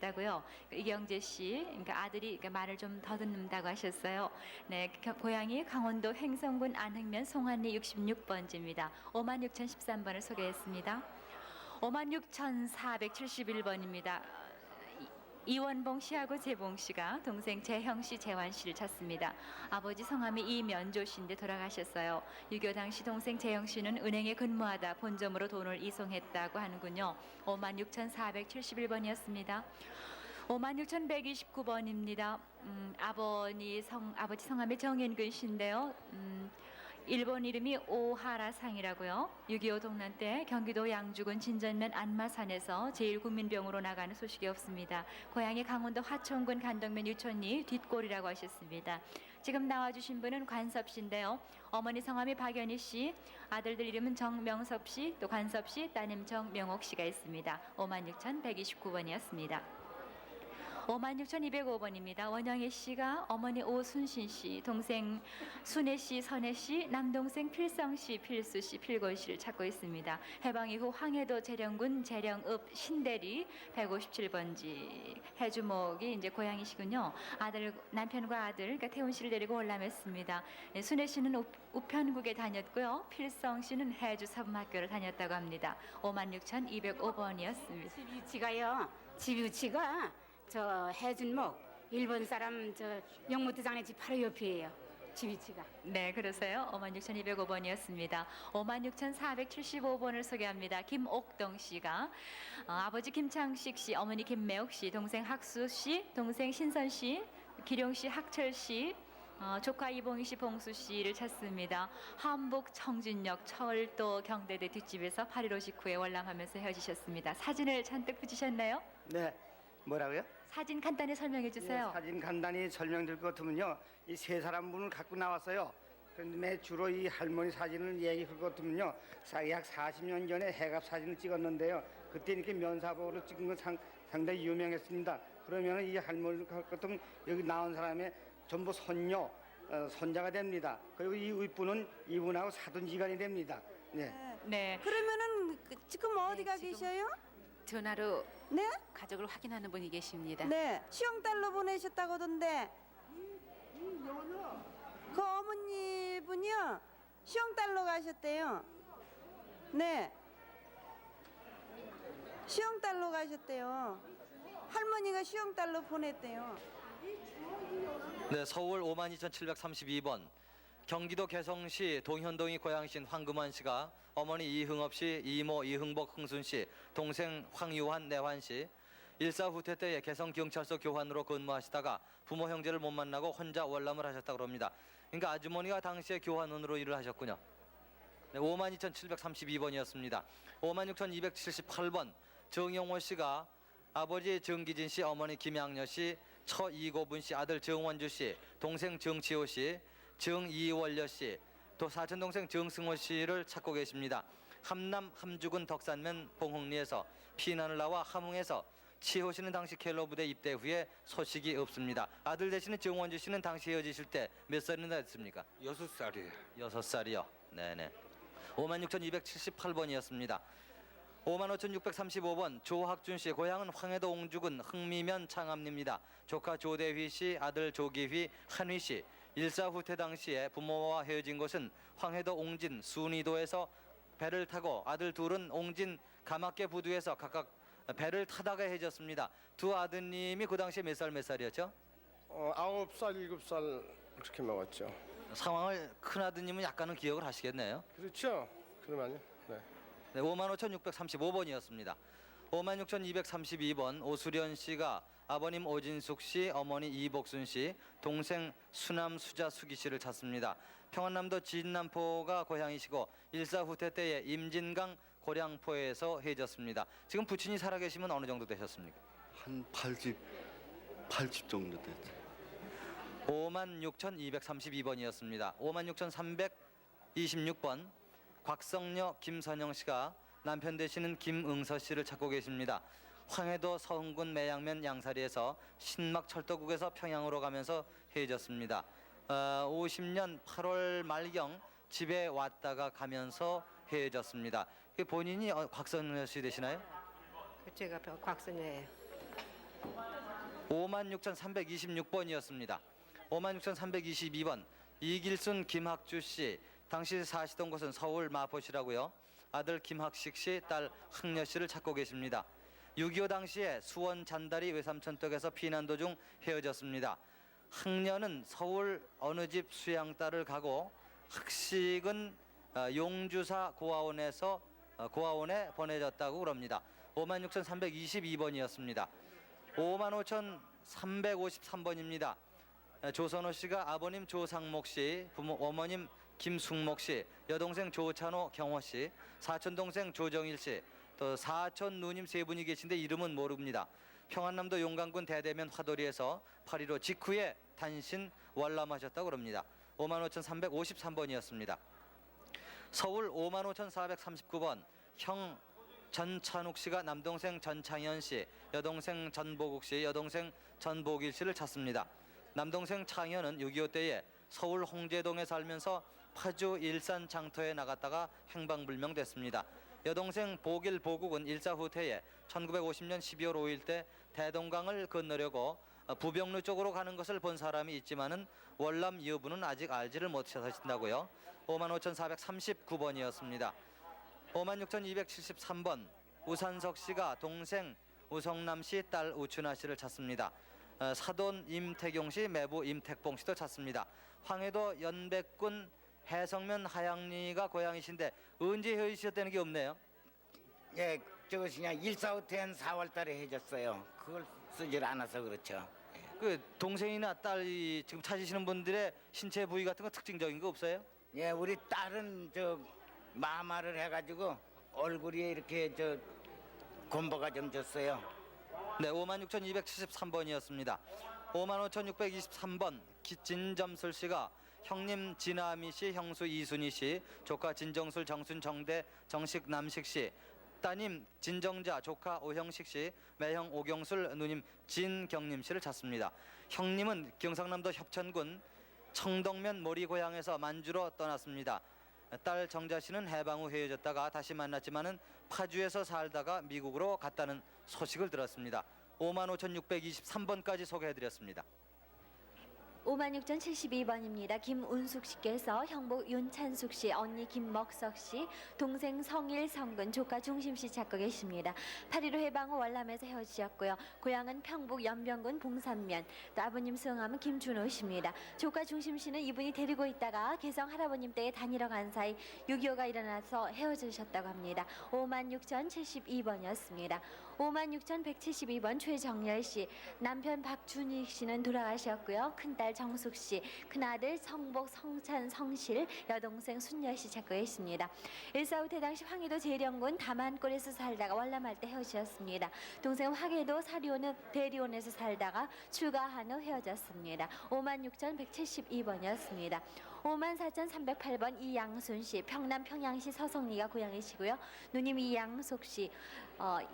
하셨다고요. 이경재 씨, 그러니까 아들이 그러니까 말을 좀 더듬는다고 하셨어요. 네, 고향이 강원도 횡성군 안흥면 송안리 66번지입니다. 56,013번을 소개했습니다. 56,471번입니다. 이원봉 씨하고 재봉 씨가 동생 재형 씨, 재환 씨를 찾습니다. 아버지 성함이 이면조 씨인데 돌아가셨어요. 6.25 당시 동생 재형 씨는 은행에 근무하다 본점으로 돈을 이송했다고 하는군요. 56,471번이었습니다. 56,129번입니다. 아버지 성함이 정인근 씨인데요. 일본 이름이 오하라상이라고요. 6.25 동란 때 경기도 양주군 진전면 안마산에서 제1국민병으로 나가는 소식이 없습니다. 고향이 강원도 화천군 간덕면 유천리 뒷골이라고 하셨습니다. 지금 나와주신 분은 관섭 씨인데요. 어머니 성함이 박연희 씨, 아들들 이름은 정명섭 씨, 또 관섭 씨, 따님 정명옥 씨가 있습니다. 56,129번이었습니다. 56,205번입니다. 원영애 씨가 어머니 오순신 씨, 동생 순애 씨, 선애 씨, 남동생 필성 씨, 필수 씨, 필골 씨를 찾고 있습니다. 해방 이후 황해도 재령군 재령읍 신대리 157번지 해주목이 이제 고향이시군요. 남편과 아들, 그러니까 태훈 씨를 데리고 올라맸습니다. 순애 씨는 우편국에 다녔고요. 필성 씨는 해주 사범학교를 다녔다고 합니다. 56,205번이었습니다. 집 위치가 저 해준목 일본 사람 저 영무대장네 집 바로 옆이에요. 집 위치가. 네, 그러세요. 56,205번이었습니다. 56,475번을 소개합니다. 김옥동 씨가 아버지 김창식 씨, 어머니 김매옥 씨, 동생 학수 씨, 동생 신선 씨, 기룡 씨, 학철 씨, 조카 이봉희 씨, 봉수 씨를 찾습니다. 한북 청진역 철도 경대대 뒷집에서 8.15 직후에 월남하면서 헤어지셨습니다. 사진을 잔뜩 붙이셨나요? 네, 뭐라고요? 사진 간단히 설명해 주세요. 네, 사진 간단히 설명드릴 것 같으면요, 이 세 사람 분을 갖고 나왔어요. 그런데 주로 이 할머니 사진을 얘기할 것 같으면요, 약 40년 전에 해갑 사진을 찍었는데요. 그때 이렇게 면사복으로 찍은 건 상당히 유명했습니다. 그러면 이 할머니 같으면 여기 나온 사람의 전부 손녀, 손자가 됩니다. 그리고 이 윗분은 이분하고 사돈지간이 됩니다. 네. 네. 그러면은 지금 어디가 지금 계셔요? 전화로 네? 가족을 확인하는 분이 계십니다. 네. 수영달러 보내셨다고 하던데. 그 어머니분이요. 수영달러 가셨대요. 네. 수영달러 가셨대요. 할머니가 수영달러 보냈대요. 네, 서울 52,732번. 경기도 개성시 동현동이 고향이신 황금환 씨가 어머니 이흥업 씨, 이모 이흥복 흥순 씨, 동생 황유환 내환 씨, 일사 후퇴 때에 개성경찰서 교환으로 근무하시다가 부모 형제를 못 만나고 혼자 월남을 하셨다고 합니다. 그러니까 아주머니가 당시에 교환원으로 일을 하셨군요. 네, 52,732번이었습니다. 56,278번 정영호 씨가 아버지 정기진 씨, 어머니 김양녀 씨, 처 이고분 씨, 아들 정원주 씨, 동생 정치호 씨, 정이월려 씨, 또 사촌 동생 정승호 씨를 찾고 계십니다. 함남 함주군 덕산면 봉흥리에서 피난을 나와 함흥에서 치호 씨는 당시 켈러 부대 입대 후에 소식이 없습니다. 아들 되시는 정원주 씨는 당시 헤어지실 때 몇 살이나 됐습니까? 6살이에요. 6살이요. 네네. 56,278번이었습니다. 55,635번 조학준 씨, 고향은 황해도 옹주군 흥미면 창암리입니다. 조카 조대휘 씨, 아들 조기휘, 한휘 씨. 일사 후퇴 당시에 부모와 헤어진 곳은 황해도 옹진 순이도에서 배를 타고 아들 둘은 옹진 가마께 부두에서 각각 배를 타다가 헤어졌습니다. 두 아드님이 그 당시에 몇 살이었죠? 9살, 7살 그렇게 먹었죠. 상황을 큰 아드님은 약간은 기억을 하시겠네요. 그렇죠. 그러면요. 네. 네, 55,635번이었습니다. 56,232번 오수련 씨가 아버님 오진숙 씨, 어머니 이복순 씨, 동생 수남 수자 수기 씨를 찾습니다. 평안남도 진남포가 고향이시고 일사 후퇴 때에 임진강 고량포에서 헤어졌습니다. 지금 부친이 살아계시면 어느 정도 되셨습니까? 한 8집 정도 됐죠. 56,232번이었습니다. 56,326번 곽성녀 김선영 씨가 남편 되시는 김응서 씨를 찾고 계십니다. 황해도 서흥군 매양면 양사리에서 신막철도국에서 평양으로 가면서 헤어졌습니다. 50년 8월 말경 집에 왔다가 가면서 헤어졌습니다. 본인이 곽성녀 씨 되시나요? 제가 곽선녀예요. 56,326번이었습니다. 56,322번 이길순 김학주 씨, 당시 사시던 곳은 서울 마포시라고요. 아들 김학식 씨, 딸 학녀 씨를 찾고 계십니다. 6.25 당시에 수원 잔다리 외삼촌 댁에서 피난 도중 헤어졌습니다. 학녀는 서울 어느 집 수양딸을 가고 학식은 용주사 고아원에 보내졌다고 그럽니다. 56,322번이었습니다. 55,353번입니다. 조선호 씨가 아버님 조상목 씨, 어머님 김숙목 씨, 여동생 조찬호 경호 씨, 사촌 동생 조정일 씨, 또 사촌 누님 세 분이 계신데 이름은 모릅니다. 평안남도 용강군 대대면 화도리에서 8.15 직후에 단신 월남하셨다고 그럽니다. 55,353번이었습니다. 서울 55,439번 형 전찬욱 씨가 남동생 전창현 씨, 여동생 전보국 씨, 여동생 전복일 씨를 찾습니다. 남동생 창현은 6.25 때에 서울 홍제동에 살면서 파주 일산 장터에 나갔다가 행방불명됐습니다. 여동생 보길 보국은 일사 후퇴에 1950년 12월 5일 때 대동강을 건너려고 부병루 쪽으로 가는 것을 본 사람이 있지만은 월남 여부는 아직 알지를 못하신다고요. 55,439번이었습니다. 56,273번 우산석 씨가 동생 우성남 씨, 딸 우춘아 씨를 찾습니다. 사돈 임태경 씨, 매부 임택봉 씨도 찾습니다. 황해도 연백군 해성면 하양리가 고향이신데 언제 헤어지셨다는 게 없네요. 예, 저것이 그냥 일사후퇴한 4월달에 해졌어요. 그걸 쓰질 않아서 그렇죠. 그 동생이나 딸이 지금 찾으시는 분들의 신체 부위 같은 거 특징적인 거 없어요? 예, 우리 딸은 저 마마를 해가지고 얼굴이 이렇게 저 곰보가 좀 졌어요. 네, 56,273번이었습니다. 55,623번 진점술 씨가 형님 진아미 씨, 형수 이순희 씨, 조카 진정술, 정순, 정대, 정식, 남식 씨, 따님 진정자, 조카 오형식 씨, 매형 오경술, 누님 진경림 씨를 찾습니다. 형님은 경상남도 협천군 청덕면 모리 고향에서 만주로 떠났습니다. 딸 정자 씨는 해방 후 헤어졌다가 다시 만났지만은 파주에서 살다가 미국으로 갔다는 소식을 들었습니다. 55,623번까지 소개해드렸습니다. 56,072번입니다. 김운숙 씨께서 형부 윤찬숙 씨, 언니 김먹석 씨, 동생 성일, 성근, 조카 중심 씨 찾고 계십니다. 8.15 해방 후 월남에서 헤어지셨고요. 고향은 평북 연변군 봉산면, 또 아버님 성함은 김준호 씨입니다. 조카 중심 씨는 이분이 데리고 있다가 개성 할아버님 댁에 다니러 간 사이 6.25가 일어나서 헤어지셨다고 합니다. 56,072번이었습니다. 56,172번 최정열 씨, 남편 박준익 씨는 돌아가셨고요. 큰딸 정숙 씨, 큰아들 성복, 성찬, 성실, 여동생 순여 씨 찾고 있습니다. 일사후퇴 당시 황해도 재령군 담안골에서 살다가 월남할 때 헤어지셨습니다. 동생 화계도 사리오는 대리원에서 살다가 출가한 후 헤어졌습니다. 56,172번이었습니다. 54,308번 이양순 씨, 평남 평양시 서성리가 고향이시고요. 누님 이양숙 씨,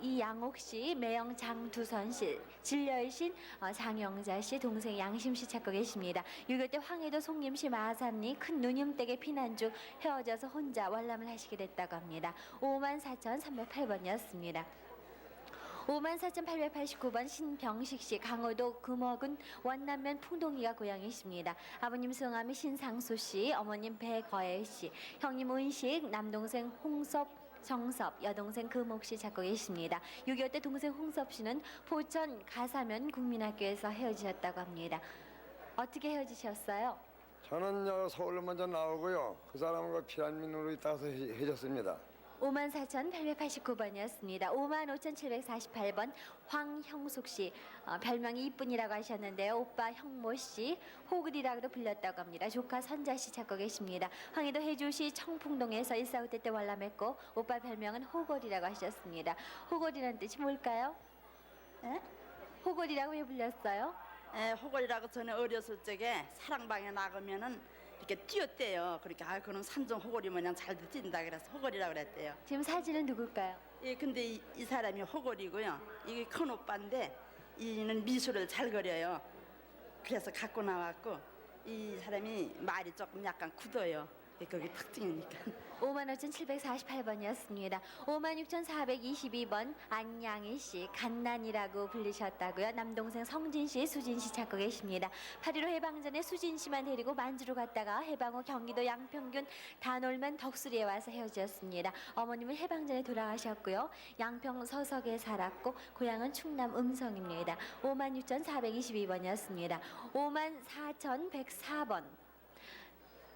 이양옥 씨, 매형 장두선 씨, 진려이신 장영자 씨, 동생 양심 씨 찾고 계십니다. 6.25 때 황해도 송림시 마산리 큰 누님 댁에 피난 중 헤어져서 혼자 월남을 하시게 됐다고 합니다. 54,308번이었습니다. 54,889번 신병식 씨, 강호도 금호군 원남면 풍동이가 고향이십니다. 아버님 성함이 신상수 씨, 어머님 배거애 씨, 형님 은식, 남동생 홍섭, 정섭, 여동생 금옥 씨 찾고 계십니다. 6.25 때 동생 홍섭 씨는 포천 가사면 국민학교에서 헤어지셨다고 합니다. 어떻게 헤어지셨어요? 저는 서울로 먼저 나오고요. 그 사람과 피난민으로 있다가서 헤어졌습니다. 54,889번이었습니다. 55,748번 황형숙 씨, 별명이 이쁜이라고 하셨는데요. 오빠 형모 씨, 호글이라고도 불렸다고 합니다. 조카 선자 씨 찾고 계십니다. 황해도 해주시 청풍동에서 일사후퇴 때 월남했고 오빠 별명은 호골이라고 하셨습니다. 호골이라는 뜻이 뭘까요? 에? 호골이라고 왜 불렸어요? 호골이라고 전에 어렸을 적에 사랑방에 나가면은 이렇게 뛰었대요. 그러니까 그럼 산중 호골이 뭐냐 잘도 뛴다 그래서 호골이라고 그랬대요. 지금 사진은 누굴까요? 예, 근데 이 사람이 호골이고요. 이게 큰 오빠인데 이는 미술을 잘 그려요. 그래서 갖고 나왔고 이 사람이 말이 조금 약간 굳어요. 거기 특징이니까. 55,748번이었습니다. 56,422번 안양희 씨 갓난이라고 불리셨다고요. 남동생 성진 씨, 수진 씨 찾고 계십니다. 8.15 해방 전에 수진 씨만 데리고 만주로 갔다가 해방 후 경기도 양평군 다놀면 덕수리에 와서 헤어졌습니다. 어머님은 해방 전에 돌아가셨고요. 양평 서석에 살았고 고향은 충남 음성입니다. 56,422번이었습니다. 54,104번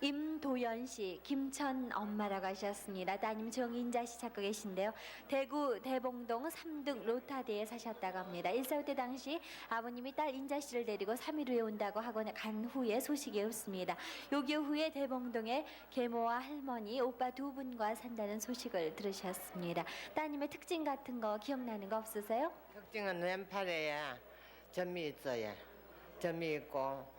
임도연 씨, 김천 엄마라고 하셨습니다. 따님 정인자 씨 찾고 계신데요. 대구 대봉동 3등 로타대에 사셨다고 합니다. 1.4 때 당시 아버님이 딸 인자 씨를 데리고 3일 후에 온다고 하고 간 후에 소식이 없습니다. 6.25 후에 대봉동에 계모와 할머니, 오빠 두 분과 산다는 소식을 들으셨습니다. 따님의 특징 같은 거 기억나는 거 없으세요? 특징은 왼팔에 점이 있어요. 점이 있고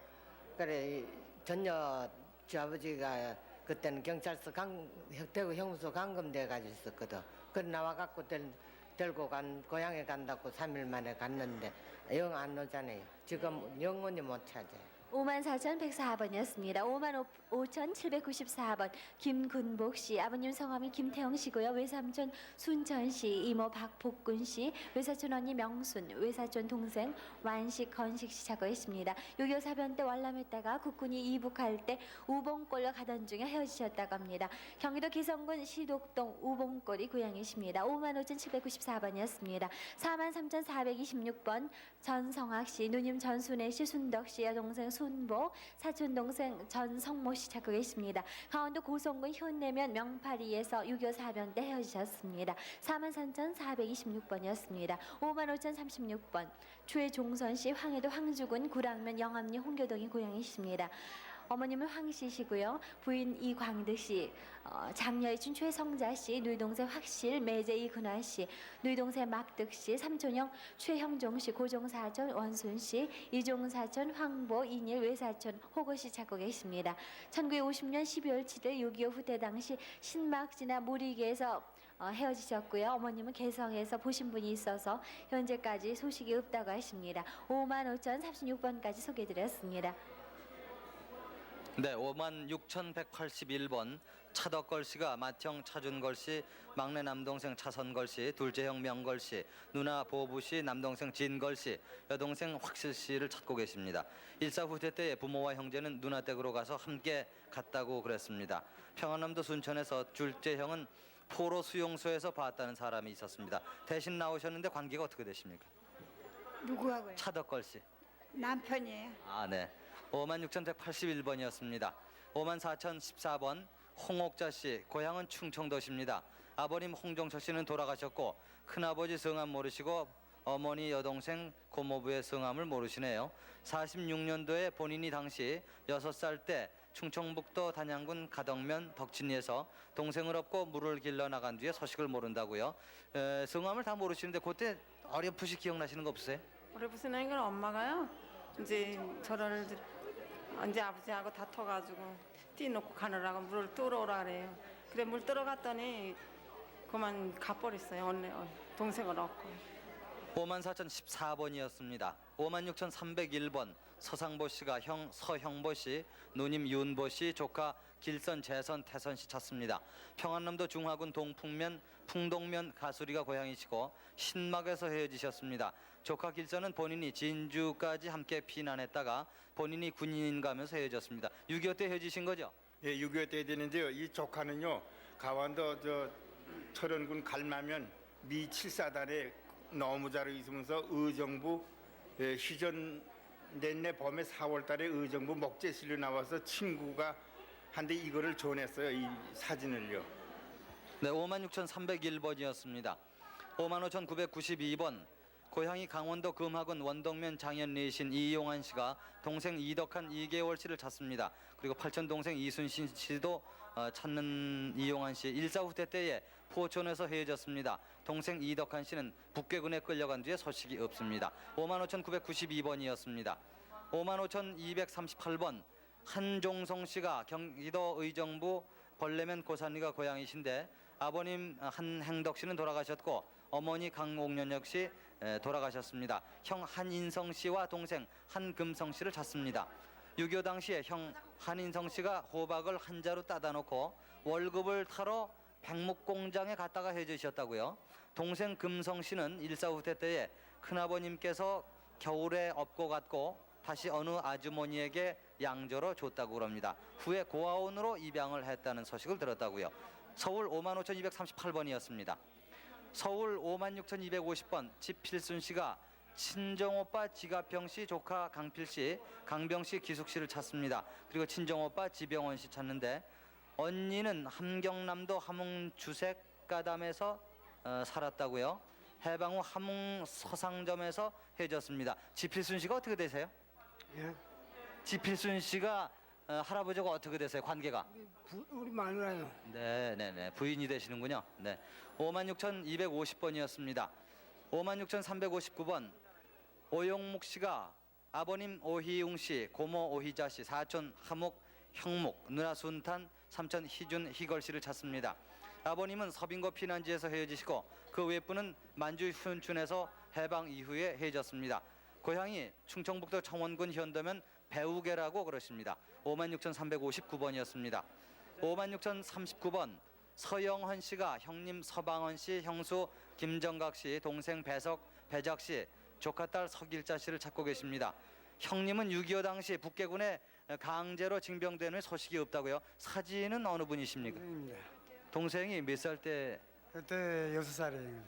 그래 전혀 저 아버지가 그때는 경찰서 대구 형무소 감금돼 가지고 있었거든. 그래 나와 갖고 들고 고향에 간다고 3일 만에 갔는데 영 안 오잖아요. 지금 영원히 못 찾아요. 54,104번이었습니다. 55,794번 김군복 씨, 아버님 성함이 김태영 씨고요. 외삼촌 순천 씨, 이모 박복군 씨, 외사촌 언니 명순, 외사촌 동생 완식 건식 씨 찾고 있습니다. 6.25 사변 때 월남했다가 국군이 이북할 때 우봉골로 가던 중에 헤어지셨다고 합니다. 경기도 기성군 시독동 우봉골이 고향이십니다. 55,794번이었습니다. 43,426번 전성학 씨, 누님 전순애 씨, 순덕 씨, 여동생 순보, 사촌 동생 전성모 씨 찾고 계십니다. 강원도 고성군 현내면 명파리에서 6.25 사변 때 헤어지셨습니다. 43,426번이었습니다. 55,036번 최종선 씨, 황해도 황주군 구랑면 영암리 홍교동이 고향이십니다. 어머님은 황 씨시고요. 부인 이광득 씨, 장녀이춘 최성자 씨, 누이동생 확실, 매제 이근화 씨, 누이동생 막득 씨, 삼촌형 최형종 씨, 고종사촌 원순 씨, 이종사촌 황보, 이일 외사촌 호거 씨 찾고 계십니다. 1950년 12월 7일 6.25 후대 당시 신막지나 무리개에서 헤어지셨고요. 어머님은 개성에서 보신 분이 있어서 현재까지 소식이 없다고 하십니다. 55,036번까지 소개드렸습니다. 네, 56,181번 차덕걸 씨가 맏형 차준걸 씨, 막내 남동생 차선걸 씨, 둘째 형 명걸 씨, 누나 보부 씨, 남동생 진걸 씨, 여동생 확실 씨를 찾고 계십니다. 1.4 후퇴 때 부모와 형제는 누나 댁으로 가서 함께 갔다고 그랬습니다. 평안남도 순천에서 둘째 형은 포로 수용소에서 봤다는 사람이 있었습니다. 대신 나오셨는데 관계가 어떻게 되십니까? 누구하고요? 차덕걸 씨. 남편이에요. 아, 네. 56,181번이었습니다. 54,014번 홍옥자 씨, 고향은 충청도십니다. 아버님 홍종철 씨는 돌아가셨고 큰아버지 성함 모르시고 어머니 여동생 고모부의 성함을 모르시네요. 46년도에 본인이 당시 6살 때 충청북도 단양군 가덕면 덕진리에서 동생을 업고 물을 길러 나간 뒤에 소식을 모른다고요. 성함을 다 모르시는데 그때 어렴풋이 기억나시는 거 없으세요? 어렴풋이는 건 엄마가요. 이제 저를 이제 아버지하고 다퉈가지고 뛰놓고 가느라고 물을 뜨러오라 그래요. 그래 물 뜨러갔더니 그만 가버렸어요. 언니 동생을 얻고. 54,014번이었습니다. 56,301번 서상보 씨가 형 서형보 씨, 누님 윤보 씨, 조카 길선, 재선, 태선 씨 찾습니다. 평안남도 중화군 동풍면, 풍동면 가수리가 고향이시고 신막에서 헤어지셨습니다. 조카 길선은 본인이 진주까지 함께 피난했다가 본인이 군인 가면서 헤어졌습니다. 6.25 때 헤어지신 거죠? 예, 6.25 때 되는데요. 이 조카는요, 강원도 철원군 갈마면 미 7사단에 너무자로 있으면서 의정부 휴전 내내 봄에 4월달에 의정부 목재실로 나와서 친구가 한데 이거를 전했어요. 이 사진을요. 네, 56,301번이었습니다. 55,992번 고향이 강원도 금화군 원동면 장현리이신 이용환 씨가 동생 이덕한 2개월 씨를 찾습니다. 그리고 팔촌 동생 이순신 씨도 찾는 이용환 씨 1.4 후퇴 때에 포천에서 헤어졌습니다. 동생 이덕한 씨는 북괴군에 끌려간 뒤에 소식이 없습니다. 55,992번이었습니다. 55,238번 한종성 씨가 경기도 의정부 벌레면 고산리가 고향이신데 아버님 한행덕 씨는 돌아가셨고 어머니 강옥년 역시 돌아가셨습니다. 형 한인성 씨와 동생 한금성 씨를 찾습니다. 6.25 당시에 형 한인성 씨가 호박을 한 자루 따다 놓고 월급을 타러 백목공장에 갔다가 헤어지셨다고요. 동생 금성 씨는 1.4 후퇴 때에 큰아버님께서 겨울에 업고 갔고 다시 어느 아주머니에게 양저로 줬다고 그럽니다. 후에 고아원으로 입양을 했다는 소식을 들었다고요. 서울 55,238번이었습니다. 서울 56,250번 지필순 씨가 친정오빠 지가평 씨 조카 강필 씨, 강병 씨, 기숙 씨를 찾습니다. 그리고 친정오빠 지병원 씨 찾는데 언니는 함경남도 함흥 주색가담에서 살았다고요. 해방 후 함흥 서상점에서 헤어졌습니다. 지필순 씨가 어떻게 되세요? 예? 지필순 씨가 할아버지가 어떻게 되세요? 관계가? 우리 마누라요. 네네네 부인이 되시는군요. 네, 56,250번이었습니다. 56,359번 오용묵 씨가 아버님 오희웅 씨, 고모 오희자 씨, 사촌 하묵, 형묵, 누나 순탄, 삼촌 희준, 희걸 씨를 찾습니다. 아버님은 서빙고 피난지에서 헤어지시고 그 외부는 만주 훈춘에서 해방 이후에 헤어졌습니다. 고향이 충청북도 청원군 현도면 배우계라고 그러십니다. 56,359번이었습니다. 56,039번 서영헌 씨가 형님 서방헌 씨, 형수 김정각 씨, 동생 배작 씨, 조카딸 서길자 씨를 찾고 계십니다. 형님은 6.25 당시 북계군에 강제로 징병되는 소식이 없다고요. 사진은 어느 분이십니까? 동생이 몇 살 때? 그때 6살이에요.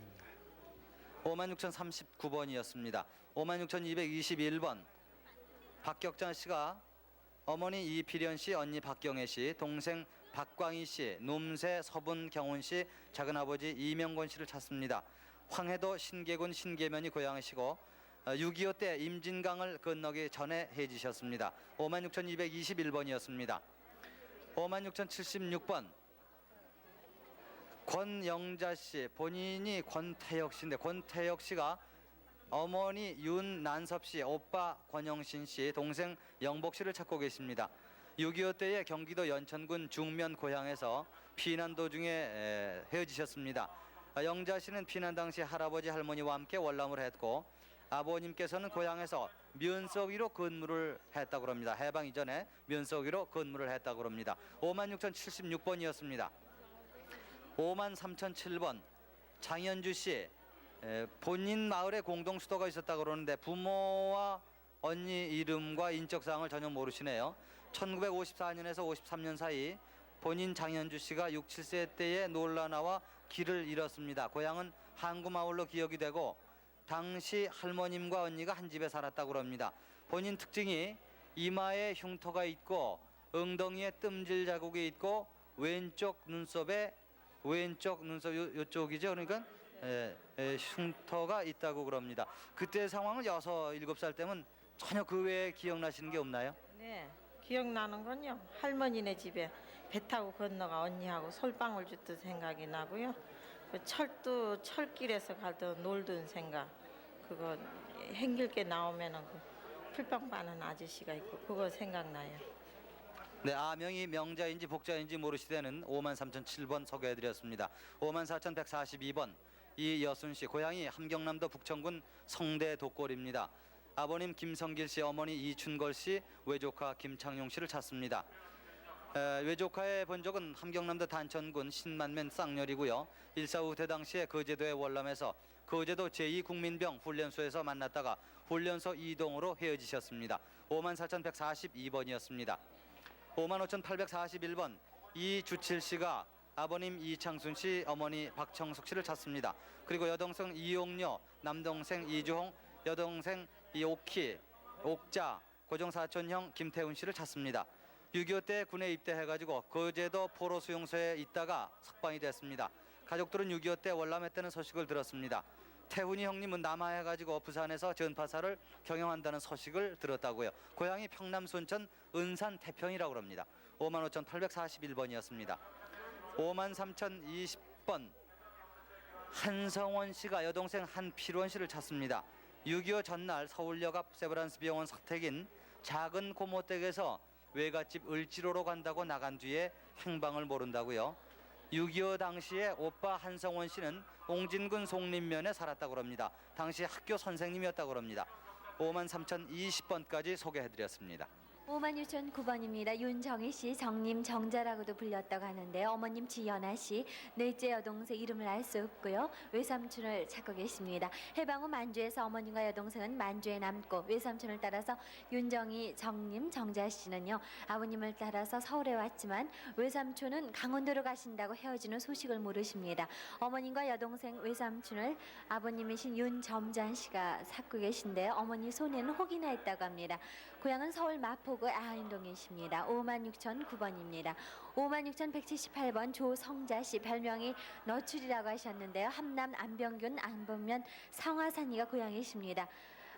56,039번이었습니다. 56,221번 박격자 씨가 어머니 이필연 씨, 언니 박경애 씨, 동생 박광희 씨, 놈새 서분 경훈 씨, 작은아버지 이명권 씨를 찾습니다. 황해도 신계군 신계면이 고향이시고 6.25 때 임진강을 건너기 전에 해지셨습니다. 56,221번이었습니다. 56,076번 권영자 씨, 본인이 권태혁 씨인데 권태혁 씨가 어머니 윤난섭 씨, 오빠 권영신 씨, 동생 영복 씨를 찾고 계십니다. 6.25 때에 경기도 연천군 중면 고향에서 피난 도중에 헤어지셨습니다. 영자 씨는 피난 당시 할아버지 할머니와 함께 월남을 했고 아버님께서는 고향에서 면석 위로 근무를 했다고 합니다. 해방 이전에 면석 위로 근무를 했다고 합니다. 56,076번이었습니다. 53,007번 장현주 씨, 본인 마을에 공동 수도가 있었다고 그러는데 부모와 언니 이름과 인적사항을 전혀 모르시네요. 1954년에서 53년 사이 본인 장현주 씨가 6, 7세 때에 놀라나와 길을 잃었습니다. 고향은 항구마을로 기억이 되고 당시 할머님과 언니가 한 집에 살았다고 합니다. 본인 특징이 이마에 흉터가 있고 엉덩이에 뜸질 자국이 있고 왼쪽 눈썹에 이쪽이죠. 그러니까 흉터가 있다고 그럽니다. 그때 상황은 6, 7살 때면 전혀 그 외에 기억나시는 게 없나요? 네, 기억나는 건요. 할머니네 집에 배 타고 건너가 언니하고 솔방울 줬던 생각이 나고요. 그 철길에서 갈던 놀던 생각. 그거 행길게 나오면은 그 풀빵 빠는 아저씨가 있고 그거 생각나요. 네, 아명이 명자인지 복자인지 모르시되는 53,007번 소개해드렸습니다. 54,142번 이여순 씨, 고향이 함경남도 북천군 성대 독골입니다. 아버님 김성길 씨, 어머니 이춘걸 씨, 외조카 김창용 씨를 찾습니다. 외조카의 본적은 함경남도 단천군 신만면 쌍렬이고요. 1.4 후퇴 당시에 거제도의 월남에서 거제도 제2국민병 훈련소에서 만났다가 훈련소 이동으로 헤어지셨습니다. 54,142번이었습니다. 55,841번 이주칠 씨가 아버님 이창순 씨, 어머니 박청숙 씨를 찾습니다. 그리고 여동생 이용녀, 남동생 이주홍, 여동생 이옥희, 옥자, 고종사촌형 김태훈 씨를 찾습니다. 6.25 때 군에 입대해가지고 거제도 포로 수용소에 있다가 석방이 됐습니다. 가족들은 6.25 때 월남했다는 소식을 들었습니다. 태훈이 형님은 남하해가지고 부산에서 전파사를 경영한다는 소식을 들었다고요. 고향이 평남 순천 은산 태평이라고 합니다. 55,841번이었습니다. 53,020번 한성원 씨가 여동생 한필원 씨를 찾습니다. 6.25 전날 서울역 앞 세브란스 병원 서택인 작은 고모댁에서 외갓집 을지로로 간다고 나간 뒤에 행방을 모른다고요. 6.25 당시에 오빠 한성원 씨는 옹진군 송림면에 살았다고 합니다. 당시 학교 선생님이었다고 합니다. 53,020번까지 소개해드렸습니다. 56,009번입니다. 윤정희 씨, 정님 정자라고도 불렸다고 하는데요. 어머님 지연아 씨, 넷째 여동생 이름을 알 수 없고요. 외삼촌을 찾고 계십니다. 해방 후 만주에서 어머님과 여동생은 만주에 남고 외삼촌을 따라서 윤정희, 정님, 정자 씨는요. 아버님을 따라서 서울에 왔지만 외삼촌은 강원도로 가신다고 헤어지는 소식을 모르십니다. 어머님과 여동생 외삼촌을 아버님이신 윤점잔 씨가 찾고 계신데요. 어머니 손에는 혹이 나 있다고 합니다. 고향은 서울 마포구 아인동이십니다. 56,009번입니다. 56,178번 조성자 씨, 별명이 너출이라고 하셨는데요. 함남 안병균 안보면 성화산이가 고향이십니다.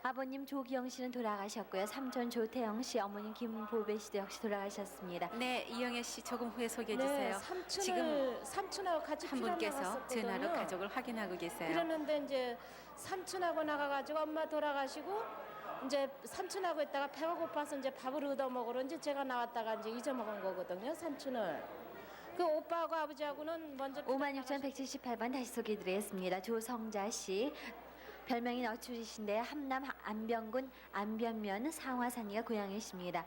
아버님 조기영 씨는 돌아가셨고요. 삼촌 조태영 씨, 어머님 김보배 씨도 역시 돌아가셨습니다. 네, 이영애 씨 조금 후에 소개해 주세요. 지금 삼촌하고 같이 한 피난 분께서 나갔었거든요. 전화로 가족을 확인하고 계세요. 그러는데 이제 삼촌하고 나가가지고 엄마 돌아가시고 이제 삼촌하고 있다가 배가 고파서 이제 밥을 얻어 먹으러 이제 제가 나왔다가 이제 잊어먹은 거거든요. 삼촌을. 그 오빠하고 아버지하고는 먼저 56,178번 다시 소개해드리겠습니다. 조성자 씨, 별명이 너출이신데요. 함남 안병군 안변면 상화산이가 고향이십니다.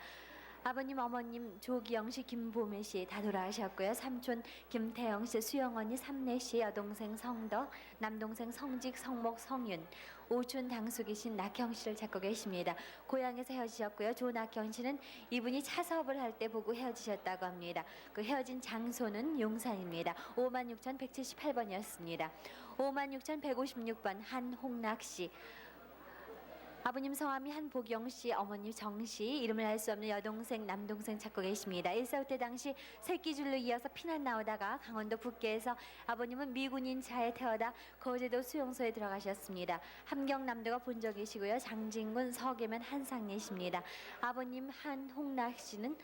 아버님, 어머님 조기영 씨, 김보매 씨 다 돌아가셨고요. 삼촌 김태영 씨, 수영 언니, 삼내 씨, 여동생 성덕, 남동생 성직, 성목, 성윤, 오촌 당숙이신 낙형 씨를 찾고 계십니다. 고향에서 헤어지셨고요. 조낙형 씨는 이분이 차 사업을 할 때 보고 헤어지셨다고 합니다. 그 헤어진 장소는 용산입니다. 56,178번이었습니다. 56,156번 한홍락 씨, 아버님 성함이 한보경 씨, 어머님 정 씨, 이름을 알 수 없는 여동생, 남동생 찾고 계십니다. 1.4후 때 당시 새끼줄로 이어서 피난 나오다가 강원도 북계에서 아버님은 미군인 차에 태워다 거제도 수용소에 들어가셨습니다. 함경남도가 본적이시고요. 장진군 서계면 한상리십니다. 아버님 한홍락 씨는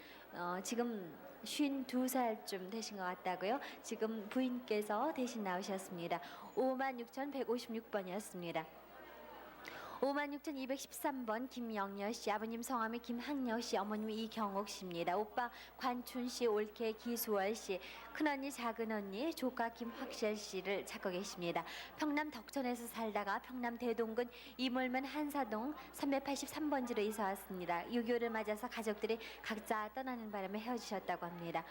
지금 52살쯤 되신 것 같다고요. 지금 부인께서 대신 나오셨습니다. 56,156번이었습니다. 56,213번 김영여 씨, 아버님 성함이 김학여 씨, 어머님이 이경옥 씨입니다. 오빠 관춘 씨, 올케 기수월 씨, 큰언니 작은언니 조카 김확실 씨를 찾고 계십니다. 평남 덕천에서 살다가 평남 대동군 이몰면 한사동 383번지로 이사 왔습니다. 6.25를 맞아서 가족들이 각자 떠나는 바람에 헤어지셨다고 합니다.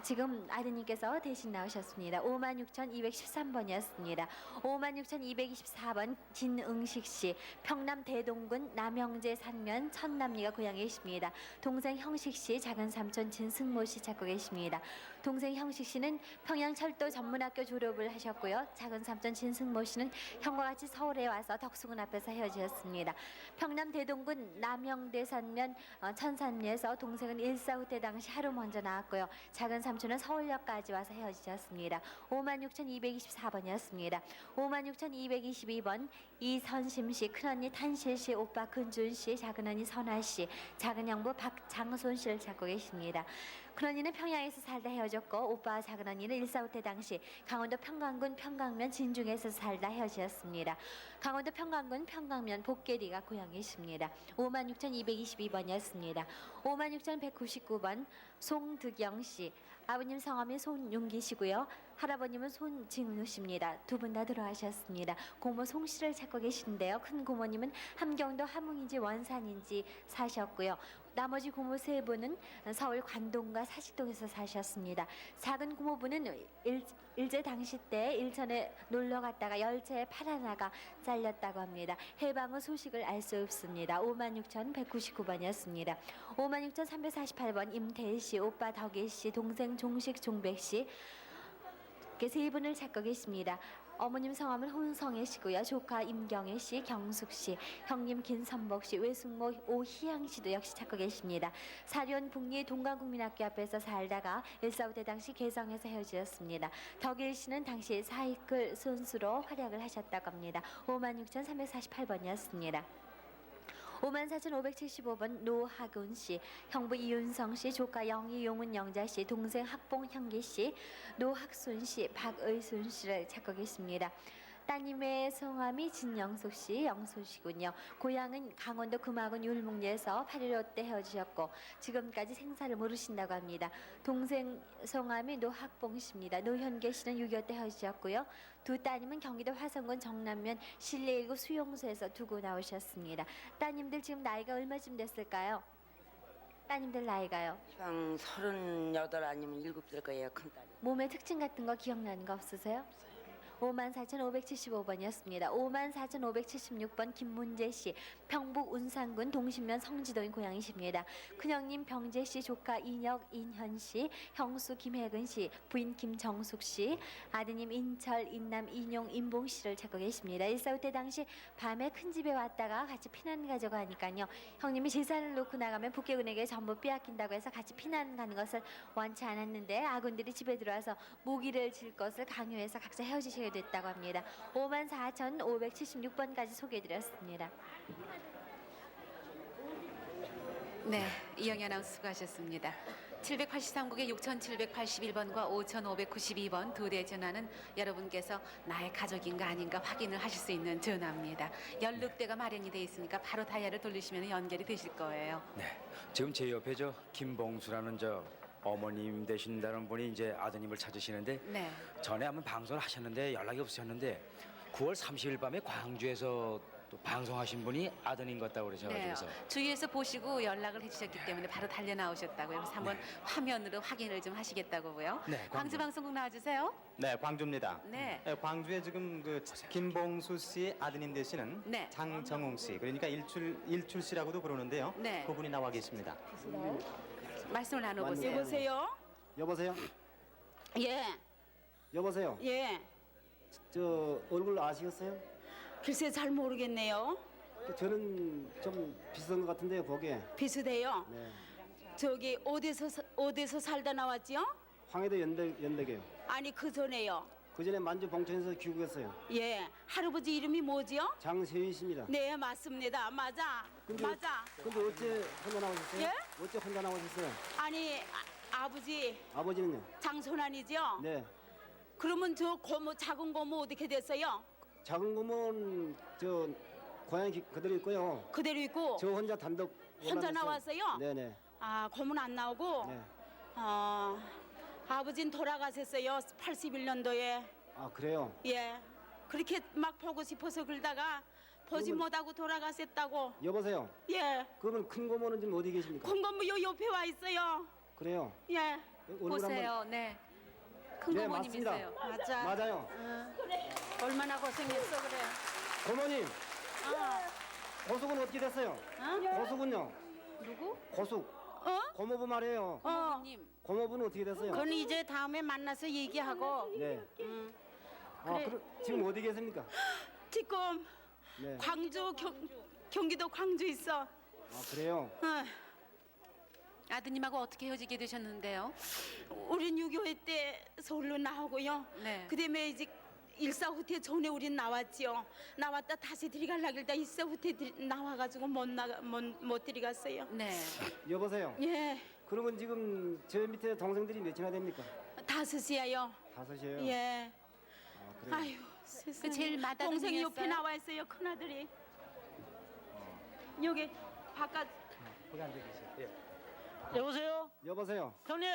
지금 아드님께서 대신 나오셨습니다. 56,213번이었습니다. 56,224번 진응식 씨, 평남 대동군 남영제 산면 천남리가 고향이십니다. 동생 형식 씨, 작은 삼촌 진승모 씨 찾고 계십니다. 동생 형식 씨는 평양철도 전문학교 졸업을 하셨고요. 작은 삼촌 진승모 씨는 형과 같이 서울에 와서 덕수궁 앞에서 헤어지셨습니다. 평남 대동군 남영대 산면 천산리에서 동생은 1.4후 때 당시 하루 먼저 나왔고요. 작은 삼촌은 서울역까지 와서 헤어지셨습니다. 56,224번이었습니다. 56,222번 이선심 씨, 큰언니 탄실 씨, 오빠 근준 씨, 작은언니 선아 씨, 작은 형부 박장손 씨를 찾고 계십니다. 큰언니는 평양에서 살다 헤어졌고 오빠 작은언니는 1.4후 때 당시 강원도 평강군 평강면 진중에서 살다 헤어지셨습니다. 강원도 평강군 평강면 복계리가 고향이십니다. 56,222번이었습니다. 56,199번 송득영 씨, 아버님 성함이 손윤기시고요. 할아버님은 손징우 씨입니다. 두 분 다 돌아가셨습니다. 고모 송 씨를 찾고 계신데요. 큰 고모님은 함경도 함흥인지 원산인지 사셨고요. 나머지 고모 세 분은 서울 관동과 사직동에서 사셨습니다. 작은 고모분은 일제 당시 때 일천에 놀러 갔다가 열차에 팔 하나가 잘렸다고 합니다. 해방 후 소식을 알 수 없습니다. 56,199번이었습니다. 56,348번 임태희 씨, 오빠 덕일 씨, 동생 종식 종백 씨, 이렇게 세 분을 찾고 계십니다. 어머님 성함은 혼성애 씨고요. 조카 임경애 씨, 경숙 씨, 형님 김선복 씨, 외숙모 오희양 씨도 역시 찾고 계십니다. 사련 북리 동강국민학교 앞에서 살다가 1.4후 때 당시 개성에서 헤어지셨습니다. 덕일 씨는 당시 사이클 선수로 활약을 하셨다고 합니다. 56,348번이었습니다. 54,575번 노하근 씨, 형부 이윤성 씨, 조카 영희 용은 영자 씨, 동생 학봉 형기 씨, 노학순 씨, 박의순 씨를 찾고 계십니다. 따님의 성함이 진영숙 씨, 영숙 씨군요. 고향은 강원도 금화군 율목리에서 8.15 때 헤어지셨고 지금까지 생사를 모르신다고 합니다. 동생 성함이 노학봉 씨입니다. 노현계 씨는 6.25 때 헤어지셨고요. 두 따님은 경기도 화성군 정남면 실내 1구 수용소에서 두고 나오셨습니다. 따님들 지금 나이가 얼마쯤 됐을까요? 따님들 나이가요? 한 38 아니면 7살 거예요, 큰딸이. 몸의 특징 같은 거 기억나는 거 없으세요? 54,575번이었습니다. 54,576번 김문재 씨, 평북 운산군 동신면 성지도인 고향이십니다. 큰형님 병재 씨, 조카 인혁, 인현 씨, 형수 김혜근 씨, 부인 김정숙 씨, 아드님 인철, 인남, 인용, 인봉 씨를 찾고 계십니다. 일사후 때 당시 밤에 큰 집에 왔다가 같이 피난 가자고 하니까요. 형님이 재산을 놓고 나가면 북계군에게 전부 빼앗긴다고 해서 같이 피난 가는 것을 원치 않았는데 아군들이 집에 들어와서 모기를 질 것을 강요해서 각자 헤어지시게 됐다고 합니다. 54,576번까지 소개해드렸습니다. 네, 이영희 아나운서 수고하셨습니다. 783국의 6,781번과 5,592번 두 대 전화는 여러분께서 나의 가족인가 아닌가 확인을 하실 수 있는 전화입니다. 연락대가 마련이 되어 있으니까 바로 다이얼을 돌리시면 연결이 되실 거예요. 네, 지금 제 옆에 저 김봉수라는 저 어머님 되신다는 분이 이제 아드님을 찾으시는데 네. 전에 한번 방송을 하셨는데 연락이 없으셨는데 9월 30일 밤에 광주에서 또 방송하신 분이 아드님 같다고 그러셔가지고 네, 주위에서 보시고 연락을 해주셨기 때문에 바로 달려 나오셨다고요. 그래서 한번 화면으로 확인을 좀 하시겠다고요. 네, 광주방송국 나와주세요. 네, 광주입니다. 네. 광주에 지금 그 김봉수 씨 아드님 되시는 네. 장정웅 씨, 그러니까 일출 씨라고도 부르는데요. 네. 그분이 나와 계십니다. 말씀을 나눠보세요. 여보세요? 여보세요? 예. 여보세요? 예. 저 얼굴 아시겠어요? 글쎄 잘 모르겠네요. 저는 좀 비슷한 것 같은데요, 거기에. 비슷해요. 네. 저기 어디서 살다 나왔지요? 황해도 연대게요. 아니 그 전에요. 그 전에 만주 봉천에서 귀국했어요. 예. 할아버지 이름이 뭐지요? 장세윤 씨입니다. 네 맞습니다. 맞아. 맞아. 근데 어째 혼자 나오셨어요? 예? 어째 혼자 나오셨어요? 아니 아버지 아버지는요? 장손환이죠? 네. 그러면 저 고모 작은 고모 어떻게 됐어요? 작은 고모는 저 고향이 그대로 있고요. 그대로 있고 저 혼자 단독 혼자 올라갔어요. 나왔어요? 네네. 아 고모는 안 나오고 네. 아버지는 돌아가셨어요. 81년도에. 아 그래요? 예. 그렇게 막 보고 싶어서 그러다가 보지 그러면- 못하고 돌아가셨다고. 여보세요? 예. 그러면 큰 고모는 지금 어디 계십니까? 큰 고모 요 옆에 와 있어요. 그래요? 예. 얼굴 보세요. 네. 큰 네, 고모님이세요. 맞습니다. 맞아요. 그래. 얼마나 고생했어 그래. 고모님, 고숙은 어떻게 됐어요? 고숙은요? 누구? 고숙. 고모부 말이에요. 고모부는 어떻게 됐어요? 그건 이제 다음에 만나서 얘기하고. 네. 아, 그래. 그럼 지금 어디 계십니까? 지금 네. 광주 경기도 광주 있어. 아, 그래요? 아드님하고 어떻게 헤어지게 되셨는데요? 우린 6.25 때 서울로 나오고요. 네. 그다음에 이제 일사후퇴 전에 우린 나왔지요. 나왔다 다시 들어가려고 했다 일사후퇴 나와가지고 못 들어갔어요. 네. 여보세요? 예. 그러면 지금 저 밑에 동생들이 몇이나 됩니까? 5이에요. 5이에요? 예. 아, 그래요? 아유 세상에. 그 제일 동생이 옆에 맏아드님이었어요? 나와 있어요. 큰 아들이. 여기 바깥. 거기 앉아 계세요. 예. 여보세요? 여보세요? 형님.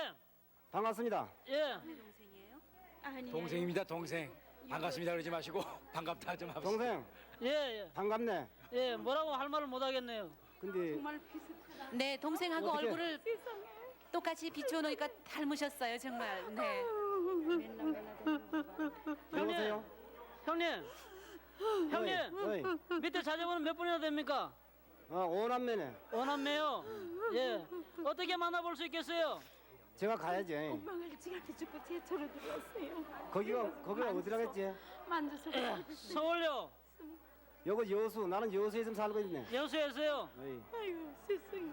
반갑습니다. 예. 동생이에요? 아니에요. 동생입니다, 동생. 반갑습니다 그러지 마시고 반갑다 좀 하세요. 동생. 예, 예. 반갑네. 예, 뭐라고 할 말을 못 하겠네요. 근데 정말 비슷하다. 네, 동생하고 어떻게- 얼굴을 똑같이 비춰놓으니까 닮으셨어요, 정말. 네. 여보세요? 형님. 형님. 어이. 밑에 자제분은 몇 분이나 됩니까? 오남매네. 오남매요. 예. 어떻게 만나볼 수 있겠어요? 제가 가야지. 엄마가 일찍한테 죽고 제초로 들어왔어요. 거기가 어디라겠지? 만져서. 서울요. 여기 여수. 나는 여수에 좀 살고 있네. 여수에서요. 어이. 아이고 세상에.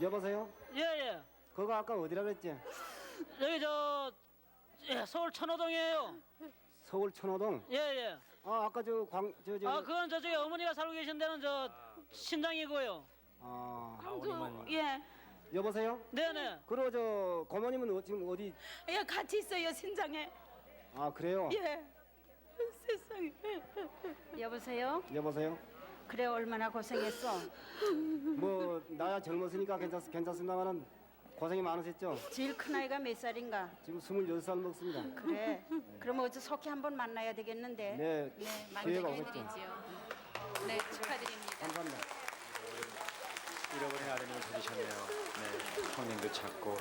여보세요? 예, 예. 거기 아까 어디라 그랬지? 여기 서울 천호동이에요. 서울 천호동. 예, 예. 아 아까 그건 저쪽에 어머니가 살고 계신 데는 신당이고요. 예. 여보세요? 네네. 그리고 저 고모님은 지금 어디? 예, 같이 있어요 신장에. 아 그래요? 예. 세상에. 여보세요? 여보세요? 그래 얼마나 고생했어? 뭐 나야 젊었으니까 괜찮습니다만은 고생이 많으셨죠? 제일 큰 아이가 몇 살인가? 지금 26살 먹습니다. 그래. 그럼 어제 속히 한번 만나야 되겠는데. 네. 기회가 오겠죠. 만나게 해드리지요. 네, 축하드립니다. 감사합니다. 잃어버린 아드님을 찾으셨네요. 네, 형님도 찾고.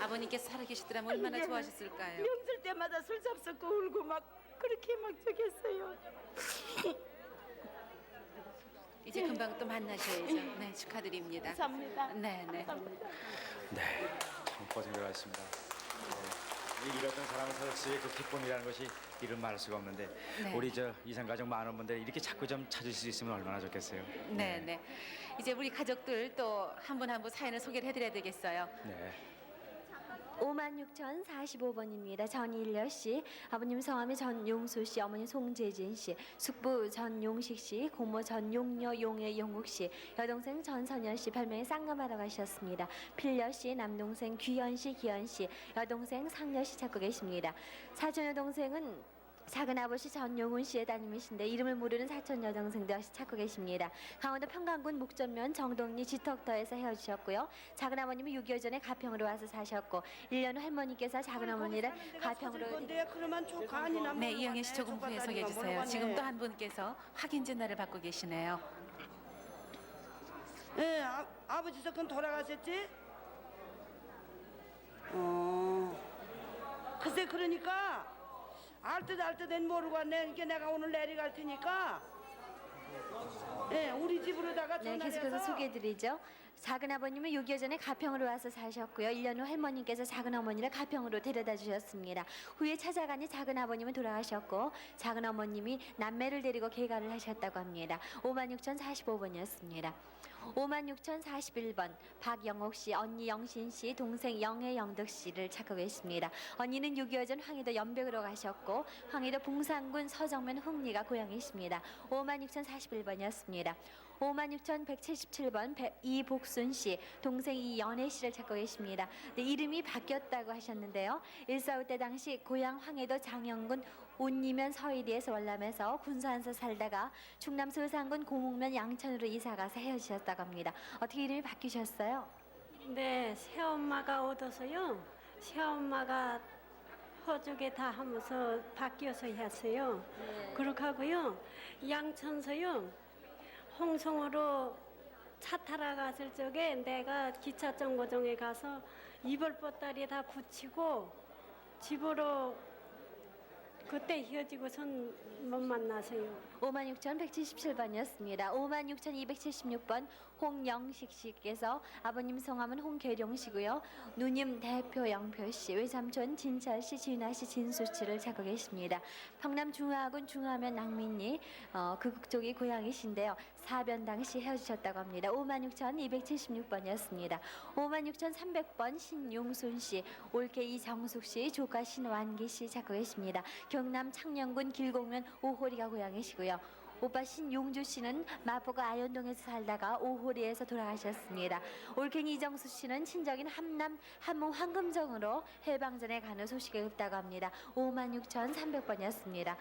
아버님께서 살아계시더라면 얼마나 좋아하셨을까요? 명절 때마다 술 잡숫고 울고 막 그렇게 막 저겠어요. 이제 금방 또 만나셔야죠. 네, 축하드립니다. 감사합니다. 네, 네. 네, 참 고생들 하셨습니다. 네, 잃었던 사람을 찾았을 그 기쁨이라는 것이 이름 말할 수가 없는데 네. 우리 저 이산 가족 많은 분들 이렇게 자꾸 좀 찾으실 수 있으면 얼마나 좋겠어요. 네, 네. 이제 우리 가족들 또 한 분 한 분 사연을 소개를 해드려야 되겠어요. 네. 56,045번입니다. 전일려 씨, 아버님 성함이 전용수 씨, 어머니 송재진 씨, 숙부 전용식 씨, 고모 전용녀 용의 용욱 씨, 여동생 전선현 씨, 별명이 쌍감하러 가셨습니다. 필려 씨, 남동생 귀현 씨, 기현 씨, 여동생 상여 씨 찾고 계십니다. 사촌 여동생은 작은 아버지 전용훈 씨의 따님이신데 이름을 모르는 사촌 여동생도 역시 찾고 계십니다. 강원도 평강군 묵전면 정동리 지턱터에서 헤어지셨고요. 작은 아버님은 6.25 전에 가평으로 와서 사셨고 1년 후 할머니께서 작은 어머니를 가평으로. 네, 이영애 씨 조금 후에 소개해 주세요. 지금 또 한 분께서 확인 전화를 받고 계시네요. 네, 아버지 저건 돌아가셨지? 글쎄 그러니까 알듯 모르고 왔네. 이게 내가 오늘 내려갈 테니까 네, 우리 집으로다가 네, 전화를 계속해서 해서 소개해드리죠. 작은 아버님은 6.25 전에 가평으로 와서 사셨고요. 1년 후 할머니께서 작은 어머니를 가평으로 데려다 주셨습니다. 후에 찾아가니 작은 아버님은 돌아가셨고 작은 어머님이 남매를 데리고 개가를 하셨다고 합니다. 56,045번이었습니다. 56,041번 박영옥 씨, 언니 영신 씨, 동생 영애 영덕 씨를 찾고 계십니다. 언니는 6.25 전 황해도 연백으로 가셨고 황해도 봉산군 서정면 흥리가 고향이십니다. 56,041번이었습니다. 56,177번 이복순 씨, 동생 이연애 씨를 찾고 계십니다. 네, 이름이 바뀌었다고 하셨는데요. 1.45 때 당시 고향 황해도 장영군 운리면 서일리에서 월남에서 군산서 살다가 충남 서산군 고목면 양천으로 이사가서 헤어지셨다고 합니다. 어떻게 이름이 바뀌셨어요? 네, 새엄마가 얻어서요. 새엄마가 허죽에 다 하면서 바뀌어서 했어요. 그렇게 하고요. 양천서요. 홍성으로 차 타러 갔을 적에 내가 기차 정거장에 가서 이불 보따리 다 붙이고 집으로 그때 헤어지고선 못 만나세요. 56,177번이었습니다. 56,276번 홍영식 씨께서 아버님 성함은 홍계룡 씨고요. 누님 대표 영표 씨, 외삼촌 진철 씨, 진아 씨, 진수 씨를 찾고 계십니다. 평남 중화군 중화면 낭민리 그쪽이 고향이신데요. 사변 당시 헤어지셨다고 합니다. 56,276번이었습니다. 56,300번 신용순 씨, 올케 이정숙 씨, 조카 신완기 씨 찾고 계십니다. 경남 창녕군 길곡면 오호리가 고향이시고요. 오빠 신용주 씨는 마포구 아현동에서 살다가 오호리에서 돌아가셨습니다. 올갱이 이정수 씨는 친정인 함남 함흥 황금정으로 해방전에 가는 소식이 없다고 합니다. 56,300번이었습니다.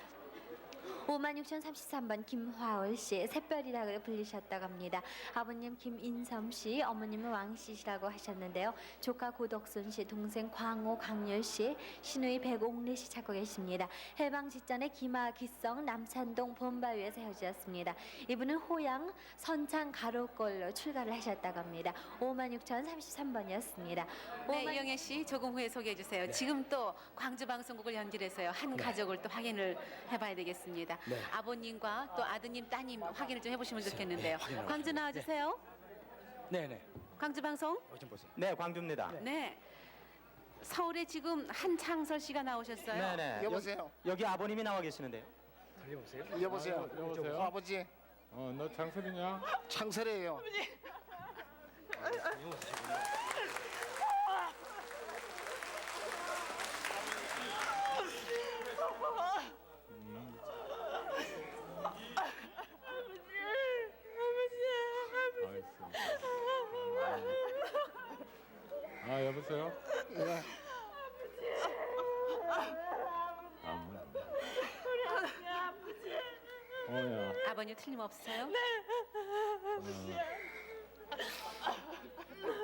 56,033번 김화월 씨, 샛별이라고 불리셨다고 합니다. 아버님 김인섬 씨, 어머님은 왕씨시라고 하셨는데요. 조카 고덕순 씨, 동생 광호 강렬 씨, 시누이 백옥래 씨 찾고 계십니다. 해방 직전에 기마 기성 남산동 본바위에서 헤어지셨습니다. 이분은 호양 선창 가로골로 출가를 하셨다고 합니다. 56,033번이었습니다. 네, 이영애 씨 조금 후에 소개해 주세요. 지금 또 광주 방송국을 연결해서요. 한 가족을 또 확인을 해봐야 되겠습니다. 네. 아버님과 또 아드님, 따님 확인을 좀 해보시면 좋겠는데요. 확인을 광주 하시죠. 나와주세요. 네네. 광주 방송. 좀 보세요. 네, 광주입니다. 네. 서울에 지금 한창설 씨가 나오셨어요. 네네. 여보세요? 여기 아버님이 나와 계시는데요. 여보세요? 여보세요? 여보세요? 아버지? 너 창설이냐? 창설이에요. 아, 여보세요? 예. 어야. 아버님 틀림없어요?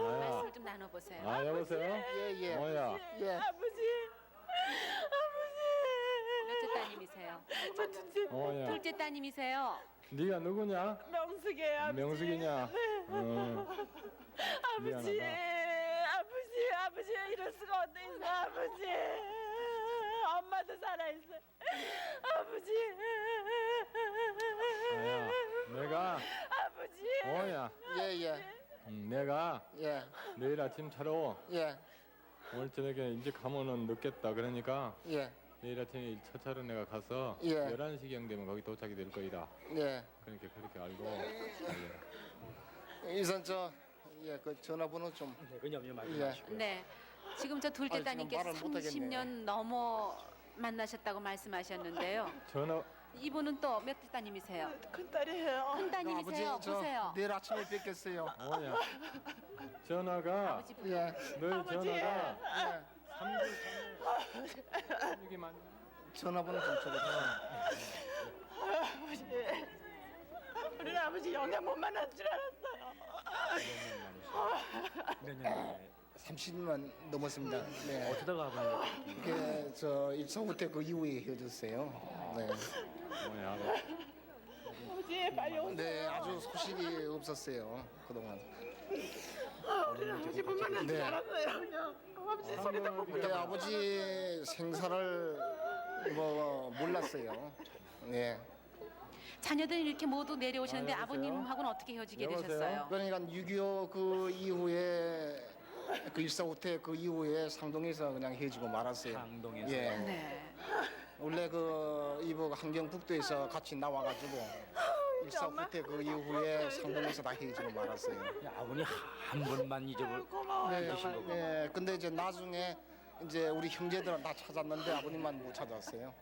말씀을 좀 나눠보세요. 아, 여보세요? 예. 뭐야? 예. 몇째 따님이세요? 어야. 둘째 따님이세요? 네가 누구냐? 명숙이에요. 아버지. 명숙이냐? 네. 아버지, 미안하다. 아버지 이럴 수가 어디 있어, 아버지. 엄마도 살아있어. 아버지. 아야, 내가 아버지. 오야. 예예. 내가 예. 내일 아침 차로 예. 오늘 저녁에 이제 가면은 늦겠다. 그러니까 예. 내일 아침에 첫 차로 내가 가서 예. 11시경 되면 거기 도착이 될 거이다. 예. 그러니까 그렇게 알고 알려라. 이선 그 전화번호 좀. 네, 그 염려 말지 예. 마시고요. 네. 지금 저 아니, 둘째 지금 따님께서 말을 못 하겠네. 30년 넘어 만나셨다고 말씀하셨는데요. 전화 이분은 또 몇 째 따님이세요? 큰딸이에요. 큰 따님이세요. 아버지, 보세요. 내일 아침에 뵙겠어요. 뭐야? 전화가 예. 너희 아버지. 전화가 예. 3주 3일 이게 맞냐? 전화번호 좀 적어주세요. 아버지. 우리 아버지 영영 못 만날 줄 알았어요. 몇 년 만에 30년 넘었습니다. 네. 어쩌다가 아버님 저 일성 후퇴 그 이후에 헤어졌어요. 네. 뭐야? 아버지 빨리 오세요. 네, 아주 소식이 없었어요 그동안. 우리 아버지 못 만날 줄 네. 알았어요. 그냥 아버지 소리도 못 그때 아버지 생사를 뭐 몰랐어요. 네. 자녀들이 이렇게 모두 내려오시는데 여보세요? 아버님하고는 어떻게 헤어지게 여보세요? 되셨어요? 그러니까 6.25 그 이후에 그 일사 후퇴 그 이후에 상동에서 그냥 헤어지고 말았어요. 상동에서. 예. 네. 원래 그 이부 환경북도에서 같이 나와가지고 일사 후퇴 그 이후에 상동에서 다 헤어지고 말았어요. 아버님 한 번만 잊어볼 네, 계신 거고. 네. 근데 이제 나중에 이제 우리 형제들은 다 찾았는데 아버님만 못 찾았어요.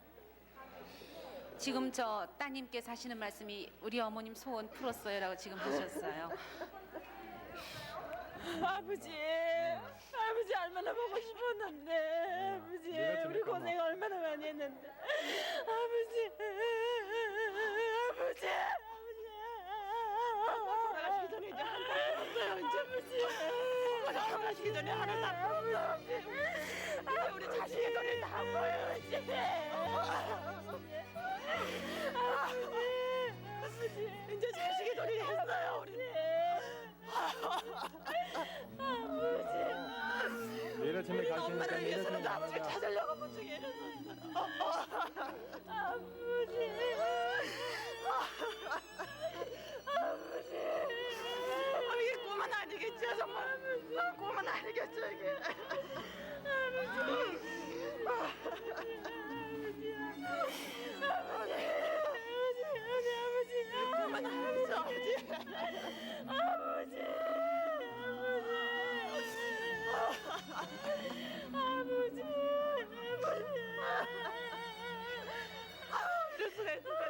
지금 저 따님께서 하시는 말씀이 우리 어머님 소원 풀었어요라고 지금 하셨어요. 아버지, 아버지 얼마나 보고 싶었는데, 아버지 내가 우리 지금 고생 얼마나 많이 했는데, 아버지, 아버지, 돌아가시기 전에 이제 하나 없어요, 이제 아버지. 돌아가시기 전에 하나 없어. 이제 우리 자식의 돈이 다 모여 이제. 아버지, 이제 자식의 돈이 됐어요, 우리. 내일 아침에 갈 테니까 내일 아침에 위해서라도 아버지를 만나자. 찾으려고 무척 애를 썼어. 아버지. 아버지. 이게 꿈은 아니겠죠, 정말. 꿈은 아니겠죠, 이게. 아버지. 꿈은 아니죠, 아버지. 아버지. 아버지, 이럴 수가 있을까요?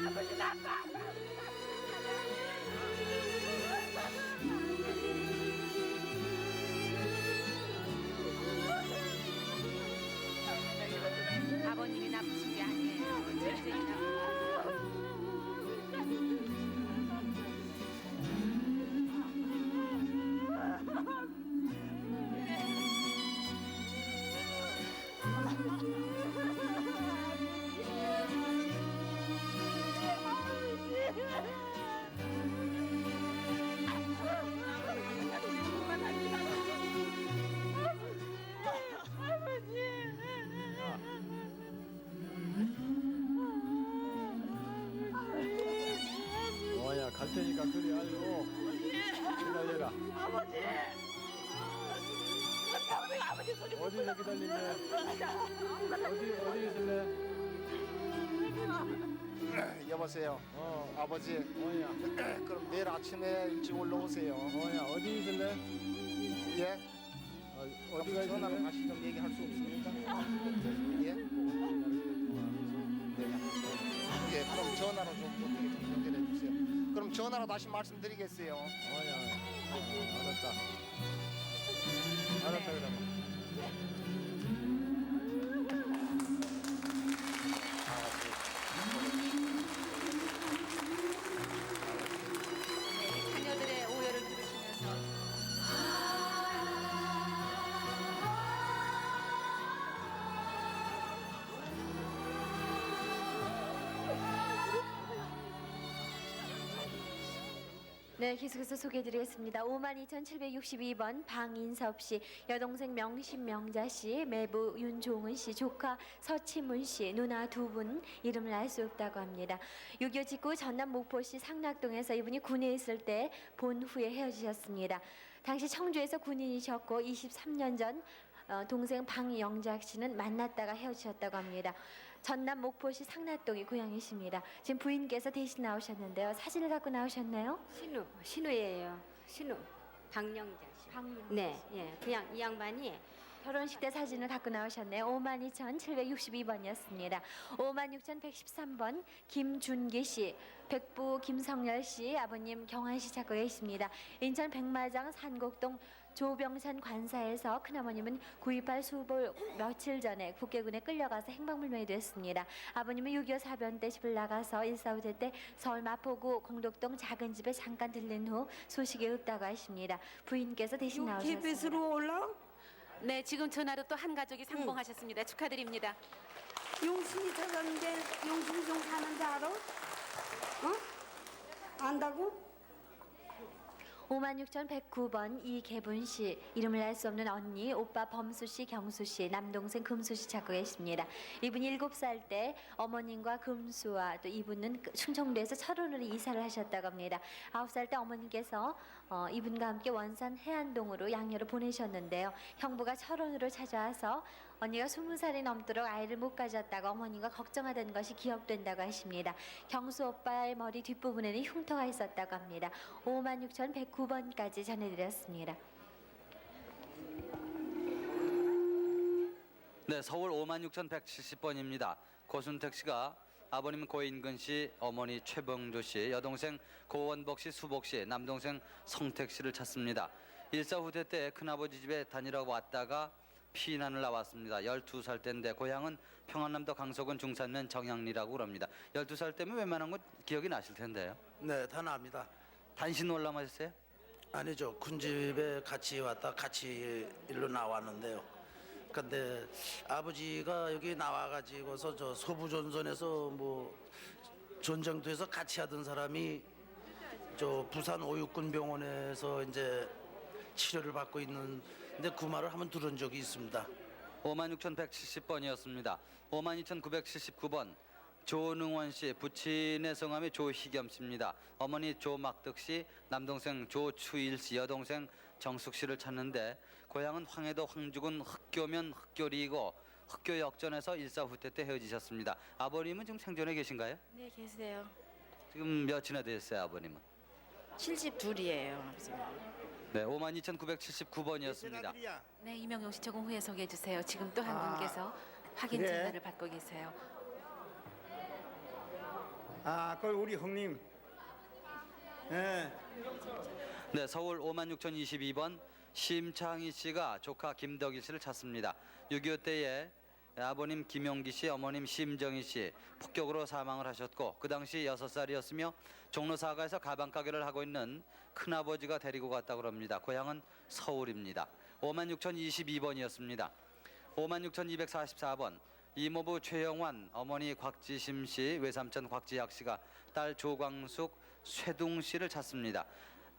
아버지, 나가. 아버님이 나쁘신 게 아니에요. 절대 뭐야? 갈 테니까 그리 알고 기다려라. 아버지. 평생 아버지 소리 못 어디서 기다릴래? 어디 있을래? 여보세요. 아버지. 뭐야? 그럼 내일 아침에 일찍 올라오세요. 뭐야? 어디 있을래? 예? 어디가 전화로 있을래? 다시 좀 얘기할 수 없습니까? 예? 예, 그럼 전화로 좀 어떻게 좀 연결해 주세요. 그럼 전화로 다시 말씀드리겠어요. 뭐야? 알았다. 알았다 그러면. 네, 계속해서 소개해드리겠습니다. 52,762번 방인섭 씨, 여동생 명심 명자 씨, 매부 윤종은 씨, 조카 서치문 씨, 누나 두 분 이름을 알 수 없다고 합니다. 6.25 직후 전남 목포시 상락동에서 이분이 군에 있을 때 본 후에 헤어지셨습니다. 당시 청주에서 군인이셨고 23년 전 동생 방영작 씨는 만났다가 헤어지셨다고 합니다. 전남 목포시 상락동이 고향이십니다. 지금 부인께서 대신 나오셨는데요. 사진을 갖고 나오셨나요? 신우예요. 신우. 박영자 씨. 네, 예. 그냥 이 양반이 결혼식 때 사진을 갖고 나오셨네요. 52,762번이었습니다. 56,113번 김준기 씨, 백부 김성열 씨, 아버님 경환 씨 찾고 계십니다. 인천 백마장 산곡동 조병산 관사에서 큰아버님은 9.28 수보 며칠 전에 국계군에 끌려가서 행방불명이 됐습니다. 아버님은 6.25 사변 때 집을 나가서 1.4 때 서울 마포구 공덕동 작은 집에 잠깐 들린 후 소식이 없다고 하십니다. 부인께서 대신 나오셨습니다. KBS로 올라? 네, 지금 전화로 또 한 가족이 상봉하셨습니다. 축하드립니다. 용신이 찾았는데 용신이 좀 사는지 알아? 어? 안다고? 56,109번 이계분 씨, 이름을 알 수 없는 언니, 오빠 범수 씨, 경수 씨, 남동생 금수 씨 찾고 계십니다. 이분이 7살 때 어머님과 금수와 또 이분은 충청도에서 철원으로 이사를 하셨다고 합니다. 9살 때 어머님께서 이분과 함께 원산 해안동으로 양녀를 보내셨는데요. 형부가 철원으로 찾아와서 언니가 20살이 넘도록 아이를 못 가졌다고 어머니가 걱정하던 것이 기억된다고 하십니다. 경수 오빠의 머리 뒷부분에는 흉터가 있었다고 합니다. 56,109번까지 전해드렸습니다. 네, 서울 56,170번입니다. 고순택 씨가 아버님 고인근 씨, 어머니 최병조 씨, 여동생 고원복 씨, 수복 씨, 남동생 성택 씨를 찾습니다. 일사후퇴 때 큰아버지 집에 다니라고 왔다가 피난을 나왔습니다. 12살 때인데 고향은 평안남도 강서군 중산면 정양리라고 그럽니다. 12살 때면 웬만한 건 기억이 나실 텐데요. 네, 다 납니다. 단신 올라마셨어요? 아니죠. 군집에 같이 왔다 같이 일로 나왔는데요. 근데 아버지가 여기 나와가지고서 저 소부전선에서 뭐 전쟁터에서 같이 하던 사람이 저 부산 오육군병원에서 이제 치료를 받고 있는 근데 그 말을 한번 들은 적이 있습니다. 56,170번이었습니다. 52,979번 조능원 씨, 부친의 성함이 조희겸 씨입니다. 어머니 조막덕 씨, 남동생 조추일 씨, 여동생 정숙 씨를 찾는데 고향은 황해도 황주군 흑교면 흑교리이고 흑교 역전에서 일사후퇴 때 헤어지셨습니다. 아버님은 지금 생존해 계신가요? 네, 계세요. 지금 몇이나 되셨어요, 아버님은? 72이에요, 아버지는. 네, 52,979번이었습니다. 네, 이명용 씨 조금 후에 소개해 주세요. 지금 또 한 분께서 확인 그래? 전화를 받고 계세요. 아, 그 우리 형님. 예. 네, 서울 56,022번 심창희 씨가 조카 김덕일 씨를 찾습니다. 6.25 때에 아버님 김용기 씨, 어머님 심정희 씨 폭격으로 사망을 하셨고 그 당시 6살이었으며 종로 사가에서 가방 가게를 하고 있는 큰아버지가 데리고 갔다고 합니다. 고향은 서울입니다. 56,022번이었습니다. 56,244번 이모부 최영환, 어머니 곽지심 씨, 외삼촌 곽지학 씨가 딸 조광숙, 쇠둥 씨를 찾습니다.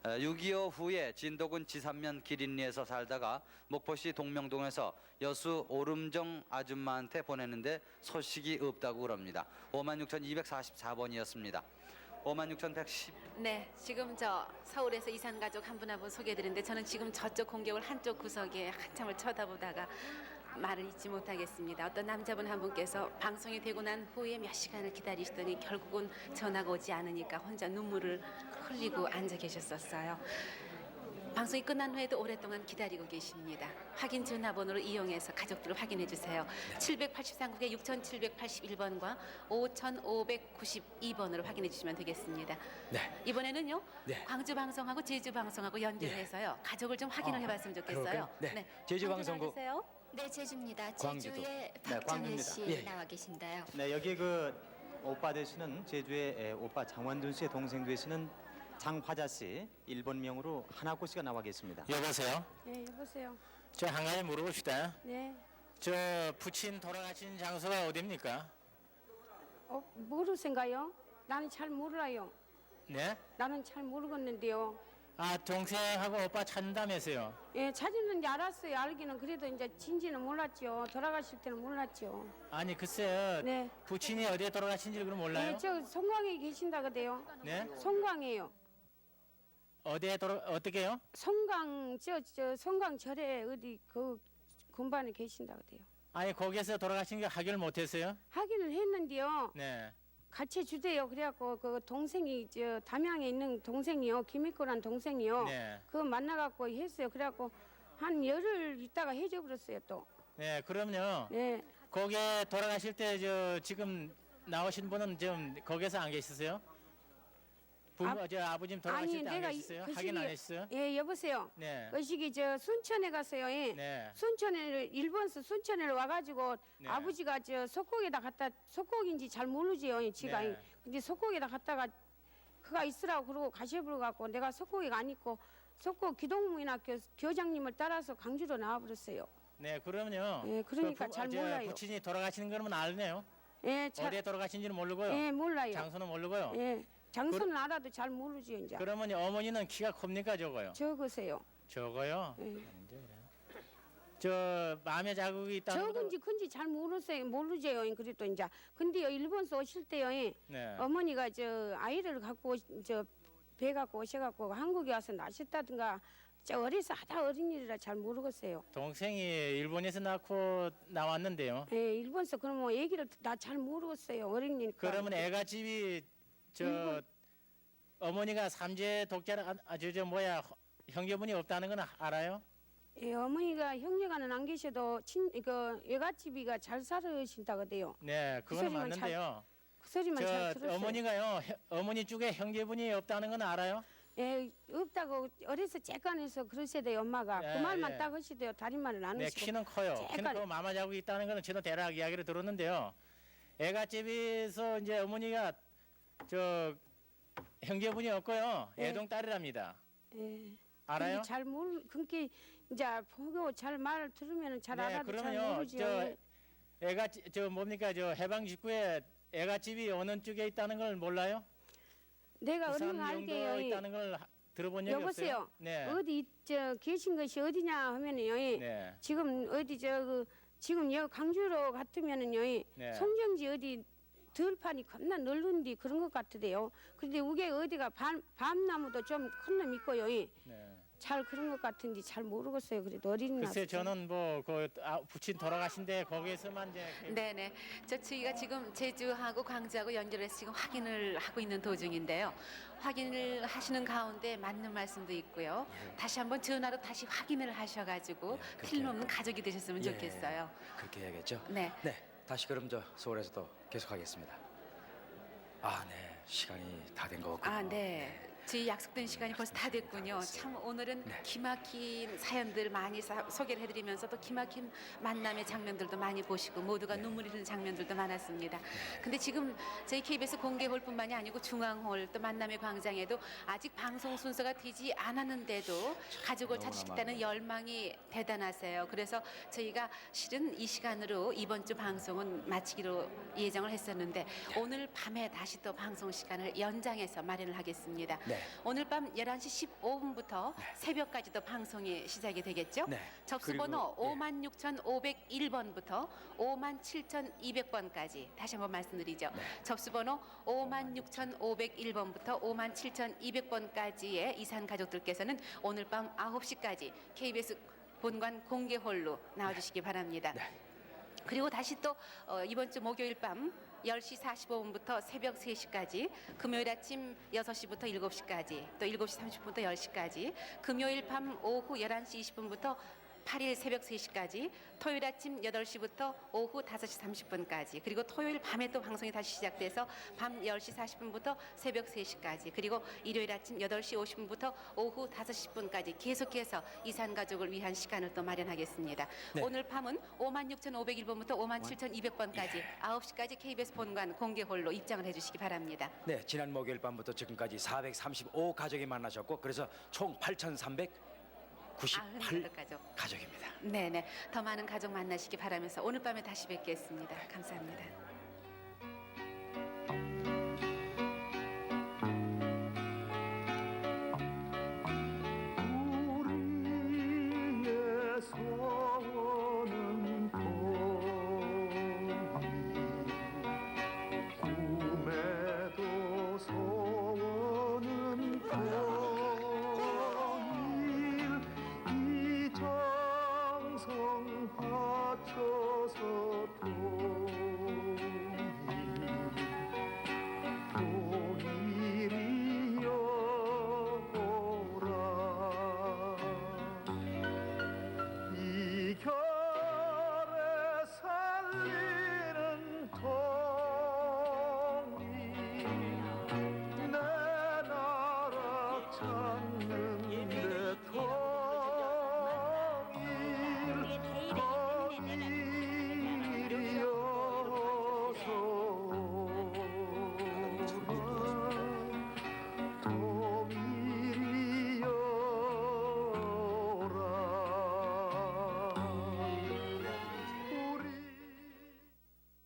6.25 후에 진도군 지산면 기린리에서 살다가 목포시 동명동에서 여수 오름정 아줌마한테 보냈는데 소식이 없다고 그럽니다. 56,244번이었습니다. 56,110. 네, 지금 저 서울에서 이산 가족 한 분 한 분 소개해드리는데 저는 지금 저쪽 공격을 한쪽 구석에 한참을 쳐다보다가 말을 잊지 못하겠습니다. 어떤 남자분 한 분께서 방송이 되고 난 후에 몇 시간을 기다리시더니 결국은 전화가 오지 않으니까 혼자 눈물을 흘리고 앉아 계셨었어요. 방송이 끝난 후에도 오랫동안 기다리고 계십니다. 확인 전화번호를 이용해서 가족들을 확인해 주세요. 783국에 6781번과 5592번으로 확인해 주시면 되겠습니다. 네. 이번에는요. 네. 광주 방송하고 제주 방송하고 연결해서요. 가족을 좀 확인을 해봤으면 좋겠어요. 그럴까요? 네. 제주 방송국. 네, 제주입니다. 광주도. 제주에 네, 박정일 광주입니다. 씨 예. 나와 계신데요. 네, 여기 그 오빠 되시는 제주의 오빠 장완준 씨의 동생 되시는 장화자 씨, 일본명으로 하나코 씨가 나와 계십니다. 여보세요? 네, 여보세요. 저 한 가지 물어봅시다. 네. 저 부친 돌아가신 장소가 어디입니까? 모르신가요? 나는 잘 몰라요. 네? 나는 잘 모르겠는데요. 아 동생하고 오빠 찾는다면서요? 예, 찾았는지 알았어요. 알기는 그래도 이제 진지는 몰랐죠. 돌아가실 때는 몰랐죠. 아니 글쎄요. 네. 부친이 어디에 돌아가신지를 그럼 몰라요? 네, 저 송광에 계신다 그래요. 네? 송광이에요. 어디에 어떻게요? 송광 저 송광 절에 어디 그 군반에 계신다 그래요. 아니 거기에서 돌아가신 게 확인을 못했어요? 확인을 했는데요. 네. 같이 주대요. 그래갖고 그 동생이 저 담양에 있는 동생이요, 김익구란 동생이요. 네. 그거 만나갖고 했어요. 그래갖고 한 열흘 있다가 해줘 버렸어요 또. 네, 그럼요. 네. 거기에 돌아가실 때 저 지금 나오신 분은 지금 거기에서 안 계시세요? 저 아버님 돌아가실 때 안 계셨어요? 확인 안 했어요? 예, 여보세요. 네. 그 시기 저 순천에 갔어요. 예. 네. 순천에 일본서 순천에 와가지고 네. 아버지가 저 속곡에다 갖다 속곡인지 잘 모르지요. 지가. 네. 근데 속곡에다 갖다가 그가 있으라고 그러고 가셔버려 갖고 내가 속곡에가 안 있고 속곡 기동문학교 교장님을 따라서 강주로 나와버렸어요. 네, 그럼요. 예, 그러니까 잘 몰라요. 부친이 돌아가시는 거는 알네요. 예, 어디에 돌아가신지는 모르고요. 예, 몰라요. 장소는 모르고요. 예, 장소는 알아도 잘 모르지요 이제. 그러면 어머니는 키가 큽니까 적어요? 적으세요. 적어요? 예. 저 마음의 자국이 있다는 적은지 큰지 잘 모르세요. 그래도 이제 근데요 일본서 오실 때요 네. 어머니가 저 아이를 갖고 저 배 갖고 오셔갖고 한국에 와서 나셨다든가 저 어려서 하다 어린이라 잘 모르겠어요. 동생이 일본에서 낳고 나왔는데요. 예, 일본서 그럼 뭐 얘기를 나 잘 모르겠어요. 어린이니까. 그러면 애가 집이 저 어머니가 삼재 독자라 저 뭐야 형제분이 없다는 건 알아요? 예, 어머니가 형제가는 안 계셔도 이거 외갓집이가 잘 살으신다 그래요. 네, 그건 소리만 맞는데요. 그 소리만 잘 들었어요. 어머니가요, 어머니 쪽에 형제분이 없다는 건 알아요? 예, 없다고 어려서 쬐깐해서 그러셔야 돼요 엄마가. 예, 그 말만 예. 딱 하셔야 돼요. 다리말은 안 네, 하시고. 키는 커요. 키는 크고 마마 자국이 있다는 거는 저도 대략 이야기를 들었는데요. 애갓집에서 이제 어머니가 저 형제분이 없고요. 예. 애동 딸이랍니다. 예. 알아요? 잘 그렇게 이제 보고 잘 말 들으면 잘 네, 알아도 잘 그러면요. 모르지요. 저 애가 저 뭡니까 저 해방 직후에 애갓집이 어느 쪽에 있다는 걸 몰라요? 내가 부산 얼마나 영도에 알게요. 있다는 걸 들어본 적이 여보세요. 없어요? 네. 어디 저 계신 것이 어디냐 하면은요. 네. 지금 어디 지금 여기 강주로 같으면은요. 네. 송정지 어디 들판이 겁나 넓은데 그런 것 같으대요. 근데 우게 어디가 밤나무도 좀 큰 놈 있고요. 네. 잘 그런 것 같은데 잘 모르겠어요. 그래도 어린이 글쎄 저는 뭐 그 부친 돌아가신데 거기에서만 이제 네네. 저희가 지금 제주하고 광주하고 연결해서 지금 확인을 하고 있는 도중인데요. 확인을 하시는 가운데 맞는 말씀도 있고요. 다시 한번 전화로 다시 확인을 하셔가지고 틀림없는 가족이 되셨으면 예, 좋겠어요. 그렇게 해야겠죠? 네. 네, 다시 그럼 저 서울에서도 계속하겠습니다. 아, 네, 시간이 다 된 것 같군요. 아, 네. 저희 약속된 시간이 벌써 다 됐군요. 참 오늘은 기막힌 사연들 많이 소개를 해드리면서 또 기막힌 만남의 장면들도 많이 보시고 모두가 눈물이 흐르는 장면들도 많았습니다. 근데 지금 저희 KBS 공개홀뿐만이 아니고 중앙홀 또 만남의 광장에도 아직 방송 순서가 되지 않았는데도 가족을 찾으시겠다는 열망이 대단하세요. 그래서 저희가 실은 이 시간으로 이번 주 방송은 마치기로 예정을 했었는데 오늘 밤에 다시 또 방송 시간을 연장해서 마련을 하겠습니다. 네. 오늘 밤 11시 15분부터 새벽까지도 방송이 시작이 되겠죠? 네. 접수번호 56,501번부터 57,200번까지 다시 한번 말씀드리죠. 접수번호 56,501번부터 57,200번까지의 이산 가족들께서는 오늘 밤 9시까지 KBS 본관 공개홀로 나와주시기 바랍니다. 그리고 다시 또 이번 주 목요일 밤 10시 45분부터 새벽 3시까지, 금요일 아침 6시부터 7시까지, 또 7시 30분부터 10시까지, 금요일 밤 오후 11시 20분부터 8일 새벽 3시까지, 토요일 아침 8시부터 오후 5시 30분까지, 그리고 토요일 밤에 또 방송이 다시 시작돼서 밤 10시 40분부터 새벽 3시까지, 그리고 일요일 아침 8시 50분부터 오후 5시 10분까지 계속해서 이산 가족을 위한 시간을 또 마련하겠습니다. 네. 오늘 밤은 56,501번부터 57,200번까지 9시까지 KBS 본관 공개홀로 입장을 해주시기 바랍니다. 네, 지난 목요일 밤부터 지금까지 435 가족이 만나셨고 그래서 총 8,398 가족입니다. 네네. 더 많은 가족 만나시기 바라면서 오늘 밤에 다시 뵙겠습니다. 감사합니다. 날